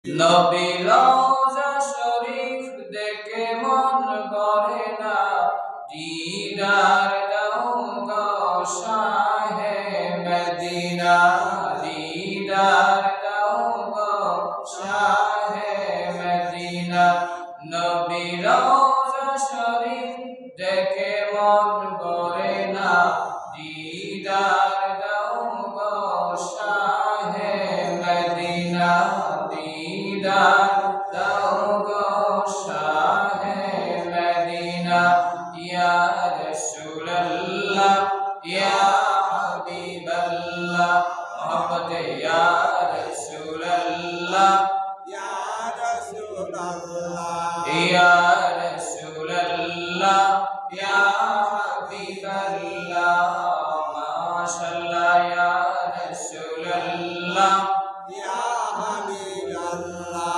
নবী রওজা শরীফ দেখে মন ভরে না, দিদার দাও গো শাহে মদিনা, দিদার দাও গো শাহে মদিনা। নবী রওজা শরীফ দেখে মন ভরে না, দিদার দাও গো শাহে মদিনা, দিদার দাও গো শাহে মদিনা। ইয়া রাসূলুল্লাহ ইয়া হাবিবাল্লাহ, মোহাম্মদ ইয়া রাসূলুল্লাহ ইয়া রাসূলুল্লাহ, ইয়া রাসূলুল্লাহ ইয়া হাবিবাল্লাহ, মাশাআল্লাহ ইয়া রাসূলুল্লাহ ইয়া হাবিবাল্লাহ।